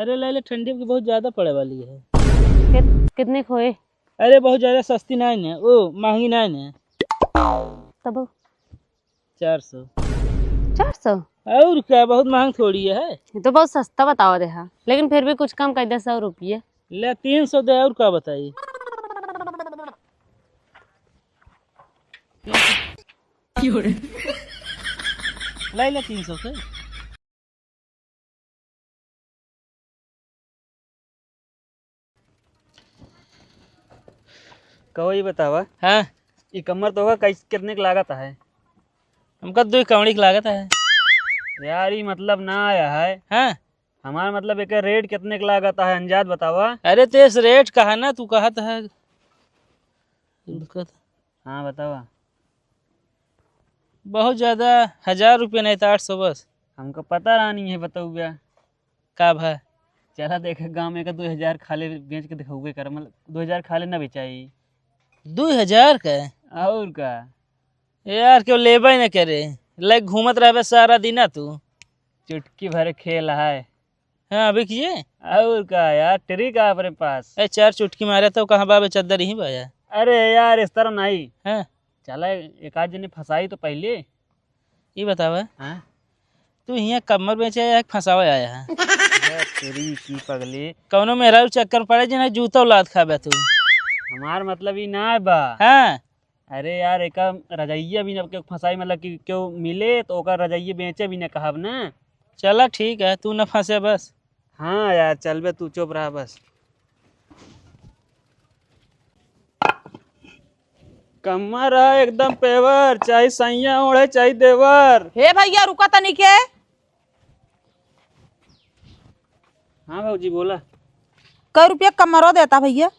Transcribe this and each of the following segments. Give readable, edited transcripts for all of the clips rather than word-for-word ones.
अरे ले ठंडी की बहुत ज्यादा पड़े वाली है। कितने खोए? अरे बहुत ज्यादा सस्ती नहीं है, ओ महंगी नहीं है। तब 400। 400? और क्या, बहुत महंग थोड़ी है। ये तो बहुत सस्ता बताओ दे हा, लेकिन फिर भी कुछ कम कर दे, 100 रुपये। ले 300 दे, और क्या बताइए। ले 300 से। कहो ये बतावा, हाँ ये कमर तो होगा कितने की लागत है? हमका 2 कौड़ी की लागत है। यार ये मतलब ना आया है। हाँ हमारा मतलब एक रेट कितने की लागत है, अंदाज बतावा। अरे तेस रेट कहा ना, तू कहा था है। हाँ बतावा। बहुत ज्यादा 1000 रुपये नहीं तो 800 बस। हमको पता नहीं है, बताओ भैया। का भाई चला देखे गाँव में का 2000 खाले बेच के दिखाओगे कर, मतलब 2000 खाले ना बेचाई। 2000 का? और का यार क्यों लेबे न करे, लाइक घूमत रहे सारा दिन तू। चुटकी भर खेल है। हाँ अभी किए। और का यार, ट्रिक है अपने पास। 4 चुटकी मारे तो कहाँ बाबे चद्दर ही बाया। अरे यार इस तरह नहीं। हाँ चला एक आध जने फंसाई तो पहले। ये बतावा, हाँ तू यहाँ कमर बेचे या फंसावा आया है? तेरी की पगली, कौनो मेहरा चक्कर पड़े जिन्हें जूता उलाद खाबे तू। हमार मतलब ही ना है बा। हाँ अरे यार एक रजाइया भी न फंसाई, मतलब कि क्यों मिले तो ओकर रजाइया बेचे भी न कहब ना। चला ठीक है, तू न फंसे बस। हाँ यार चल बे, तू चुप रहा बस। कमर है एकदम पेवर, चाहे सैया ओढ़े चाहे देवर। हे भैया रुका तनी के। हाँ भाजी बोला। कै रुपया कमरो देता भैया?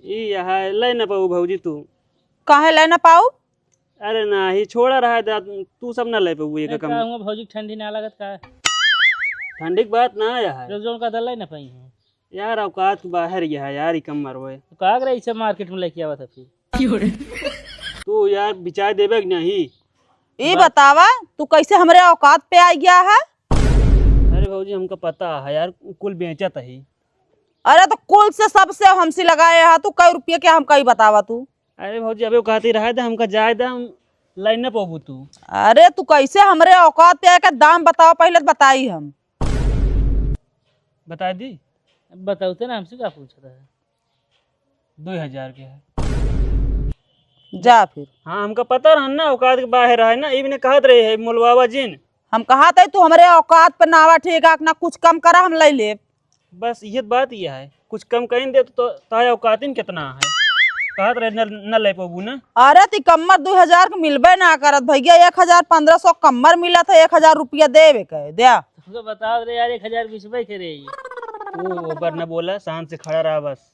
ई यहाँ ले न पाऊ भाजी तू। काहे ले ना पाऊ? अरे ना ही छोड़ा रहा है, तू सब ना ले पाऊ ये कम। भौजी ठंडी ना लागत का? ठंडी की बात ना आया है रोजों का दल ना पाई है यार, औकात के बाहर यह है यार, ही कमर हुए तो कहा रही से मार्केट में लेके आवा था फिर। तू यार बिचार देवे कि नहीं? ये बतावा तू कैसे हमरे औकात पे आ गया है? अरे भाजी हमको पता है यार, कुल बेचत है। अरे तो कुल से सबसे हमसे लगाए है, तू कै रुपये के हम कही बतावा तू। अरे भाजी अबे कहती रहा था हमका जाए दा, लाइन न पाबू तू। अरे तू कैसे हमरे औकात पे आके दाम बताओ, पहले तो बताई हम। बता दी। बताओते ना, हमसे क्या पूछा था। 2000 के है। जा फिर। हाँ हमका पता रहा ना, औकात के बाहर है ना, इबने कहत रहे है मुलवावा जिन। हम कहा था तू हमरे औकात पे नावा ठेका ना, कुछ कम करा हम ले ले। बस ये बात यह है, कुछ कम कहीं दे तो ताया औकातिन कितना है। कहत रहे न ले पाबू ना। अरे ती कम्मर 2000 के मिलबे ना करत भैया, 1500 कम्मर मिला था, 1000 रुपया देवे के दिया। तुमको बता रहे यार 1000 बीसबे करे। वो ऊपर न बोला, शांत से खड़ा रहा बस।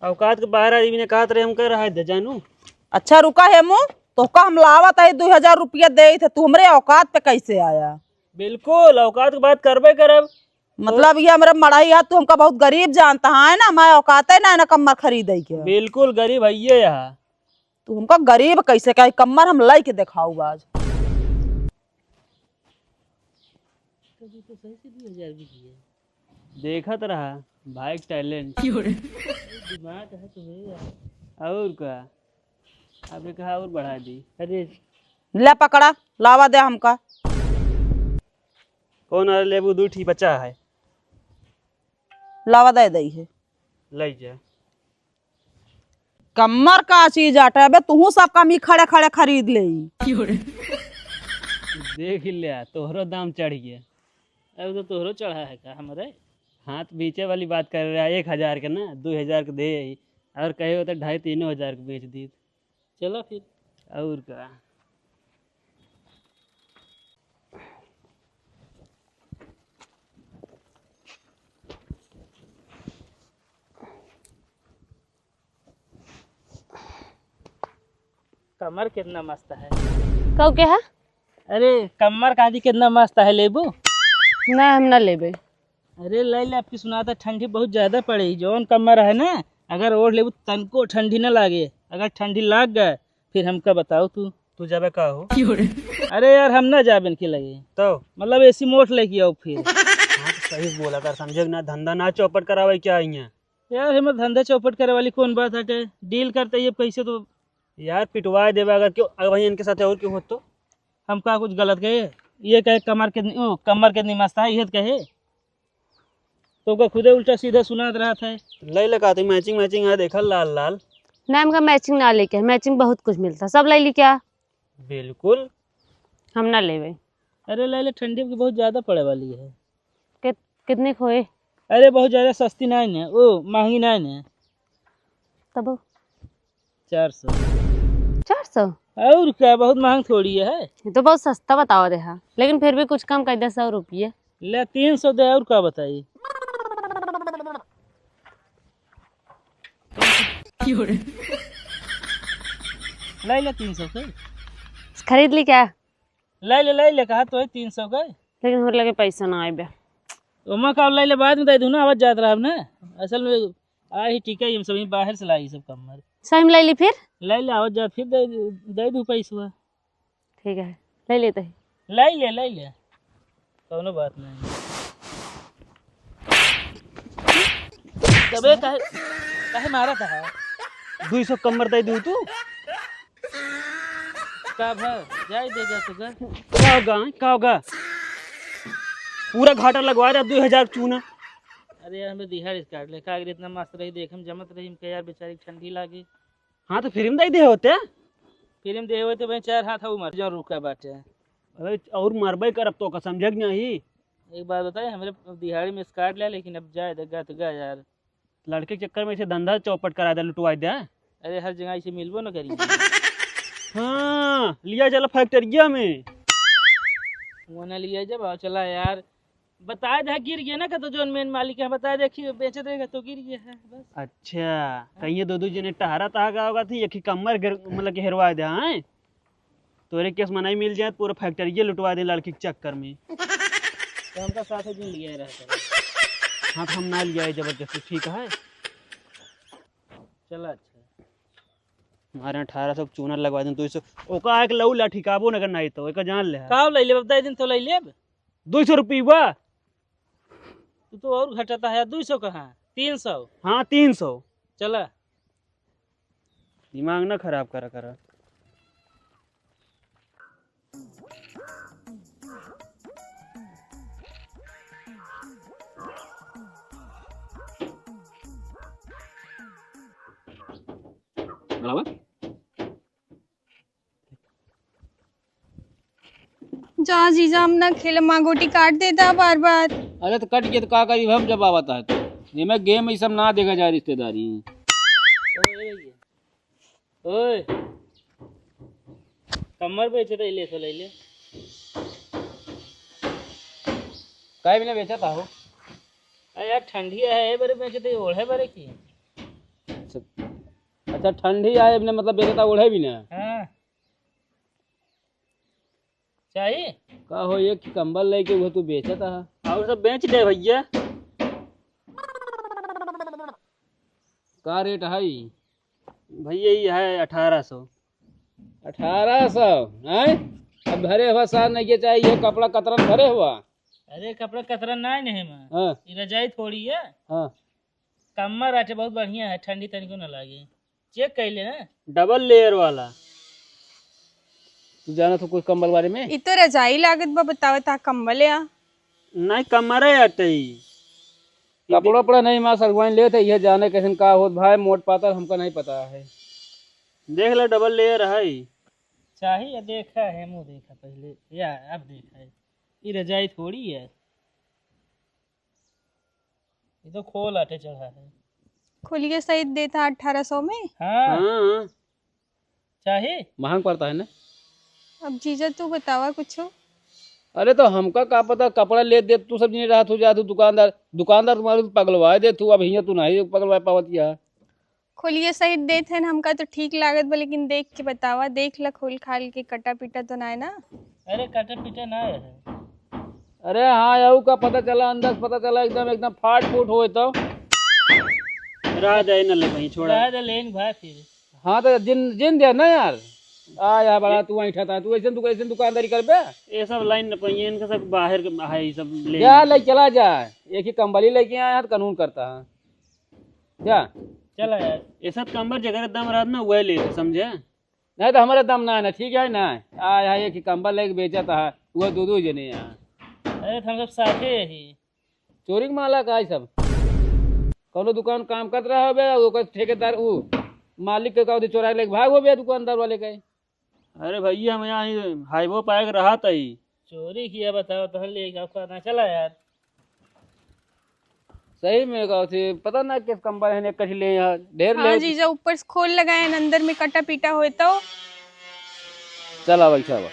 औकात के बाहर आदमी ने कहा हम कह रहा है जानू। अच्छा रुका है मुँह तो का हम लावत है 2000 रुपया दे थे, तू हमरे औकात पे कैसे आया? बिल्कुल औकात की बात करबे करब। मतलब ये हमारा मड़ाई है, तू हमका बहुत गरीब जानता है ना, मैं औकात है ना कम्मर खरीदे के। बिल्कुल गरीब है यहाँ। तू हमका गरीब कैसे कहे, कम्मर हम लाई के दिखाऊ आज। देखत रहा भाई टैलेंट। दिमाग है तुम्हें। और का अबे कहा और बढ़ा दी। अरे ले पकड़ा, लावा दे हमका। कौन अरे लेबू दूठी बच्चा है, लावा दे दई है। ले जा। कम्मर का चीज आटा बे, तू सब काम ही खड़े खड़े खरीद ले। देख लिया तोहरो दाम चढ़ गया। अब तो तोहरो चढ़ा है का हमारे। हाथ बीचे वाली बात कर रहा है, 1000 के ना 2000 के दे, और कहे हो तो 2500-3000 के बेच दी। चलो फिर। और का कमर कितना मस्त है। कहो क्या है? अरे कमर कादी कितना मस्त है, लेबू। ना हम ना लेबे। अरे ले ले, आपकी सुना था ठंडी बहुत ज्यादा पड़ी। जौन कमर है ना, अगर ओढ़ लेबू तनको ठंडी ना लागे, अगर ठंडी लाग गए फिर हमका बताओ तू जाबे का हो। अरे यार हम ना जाबे के लगे, तो मतलब ऐसी मोट लेके आओ फिर। हाँ तो सही बोला कर, समझे ना, धंधा ना चौपट करावे क्या यहाँ। यार हमें धंधा चौपट करे वाली कौन बात हटे, डील करते ये पैसे तो यार पिटवाए देवे अगर क्यों, अगर वही इनके साथ और क्यों हो तो। हम का कुछ गलत कहे, ये कहे कमर के निमस्ता है ये कहे, तो का खुदे उल्टा सीधा सुना रहा था। ले लगा मैचिंग मैचिंग है, देखा लाल लाल। ना हमका मैचिंग ना लेके, मैचिंग बहुत कुछ मिलता, सब ले ली क्या? बिल्कुल। हम ना लेवे। अरे ले ले, ठंडी की बहुत ज्यादा पड़े वाली है। कितने खोए? अरे बहुत ज्यादा सस्ती नहीं है, ओ महंगी नहीं है। तब 400। 400? और क्या, बहुत महंग थोड़ी है। ये तो बहुत सस्ता बताओ दे हा, लेकिन फिर भी कुछ कम कर दे, 100 रुपये। ले 300 दे, और क्या बताइए। ले ले 300 के, खरीद ली क्या? ले ले कहा तो है 300 का। लेकिन हमारे लगे पैसा ना आए बे। उमा का ले ले, बाद में दे दूँ ना, आवाज जात रहा है ना। असल में आ ही ठीक है, हम सभी बाहर से लाई सब कमर। सही में ले ली फिर? ले ले आवाज जात, फिर दे दूँ पैसा। ठीक है, ले लेते हैं। ले ले कोनो बात नहीं। तबे काहे मारा था 200 कमर दे दूँ तू का भर जाए दे जा तो क्या होगा पूरा घाटा लगवा रहा 2000 चूना। अरे यार हमें दिहाड़ काट ले, कागज इतना मस्त रही, देख हम जमत रही हम, यार बेचारी ठंडी लागी। हाँ तो फिर दे दे होते, फिर हम दे हुए तो भाई 4 हाथ उमर जो रुका बाटे। अरे और मरबे कर अब तो का समझ नहीं। एक बात बताए, हमारे दिहाड़ी में काट लिया, लेकिन अब जाए देगा तो गा यार, लड़के के चक्कर में इसे धंधा चौपट करा दे, लुटवा दे। अरे हर जगह इसे मिलबो ना करी। हाँ लिया चला फैक्ट्रिया में, वो ना लिया जब आओ चला यार, बताए दे गिर गया ना, तो जो मेन मालिक है बताए देखिए बेच देगा तो गिर गया है बस। अच्छा कहीं दो जने टहरा तहा होगा थी, एक ही कमर मतलब कि हेरवा दे। हाँ तोरे केस मनाई मिल जाए, पूरा फैक्ट्रिया लुटवा दे लड़की के चक्कर में। तो हमका साथ दिन लिया रहता। हाँ तो हम ना लिया जबरदस्ती, ठीक है चला। अच्छा हमारे 1800 चूना लगवा दें, 200 ओका एक लऊ ला ठिकाबो नगर नहीं तो एक जान ले का ले ले बताए दिन तो ले ले 200 रुपया। तू तो और घटाता है, 200 कहाँ 300। हाँ 300। चला दिमाग ना खराब करा। जा जीजा हम ना खेल, माँ गोटी काट देता बार बार। अरे तो कट के तो का करी, हम जब आवता है तो ये मैं गेम ये सब ना देखा जाए रिश्तेदारी। ओए कमर बेचे तो ले काय बिना बेचा था हो। अरे यार ठंडी है बड़े बेचे तो ओढ़े बड़े की। अच्छा ठंडी आए बिना मतलब बेचा था ओढ़े भी ना। हाँ चाहिए का हो ये कि कंबल लेके वो तू बेचा था और सब बेच दे भैया। का रेट है भैया ये है 1800। 1800 है। अब भरे हुआ सार नहीं के चाहिए, कपड़ा कतरन भरे हुआ। अरे कपड़ा कतरा नहीं मां, हाँ ये रजाई थोड़ी है। हाँ कमर आटे बहुत बढ़िया है, ठंडी तनिको ना लागे, चेक कर ले ना। डबल लेयर वाला। तू जाना तो कोई कंबल बारे में। इ तो रजाई लागत बा, बतावे ता कंबल या नहीं कमर है अटई। कपड़ा उपड़ा नहीं माँ सलवाइन लेते, ये जाने कैसे का हो भाई, मोट पातर हमको नहीं पता है। देख ले डबल लेयर है। चाहिए देखा है, मुँह देखा पहले या अब देखा है, ये रजाई थोड़ी है, ये तो खोल आटे चढ़ा है। खोलिए सही देता 1800 में। हाँ हाँ चाहिए महंग पड़ता है ना। अब जीजा तू बतावा कुछ। अरे तो हमका का पता, कपड़ा ले दे तू सब नहीं रहा तू जा तू दुकानदार तुम्हारे तो पगलवाए दे तू, अब हिया तू नहीं पगलवाए पावत या। खोलिए सही देते हैं हमका तो ठीक लागत बा, लेकिन देख के बतावा, देख ला खोल खाल के, कटा पीटा तो ना है ना। अरे कटा पीटा ना है। अरे हाँ याऊ का पता चला, अंदाज पता चला, एकदम फाट फूट हो तो रह जाए न ले कहीं छोड़ा। लेंगे भाई फिर। हाँ तो जिन जिन दिया ना यार, आ या बड़ा तू ऐठा था तू ऐसे दुकानदारी कर बे ये सब लाइन न पहिए इनका सब बाहर के है ये सब ले जा ले चला जा एक ही कंबली लेके आया तो कानून करता है जा चला यार। ये सब कमर जगह दम रहत ना वह ले समझे। नहीं तो हमारे दम ना है ना ठीक है ना आया एक ही कंबल लेके बेचा था वो दो जने यहाँ अरे तो हम सब साथे ही। चोरी के माला का है सब कौनो दुकान काम कर रहा है ओकर ठेकेदार वो मालिक के कहते चोरा लेके भाग हो बे दुकानदार वाले का अरे भैया हम यहाँ हाईवे पाए रहा था ही चोरी किया बताओ तो ले आपका ना चला यार। सही में कहते पता ना किस कंबल है कछ ले यहाँ ढेर हाँ ले जीजा ऊपर से खोल लगाए अंदर में कटा पीटा होता हो। चला भाई साहब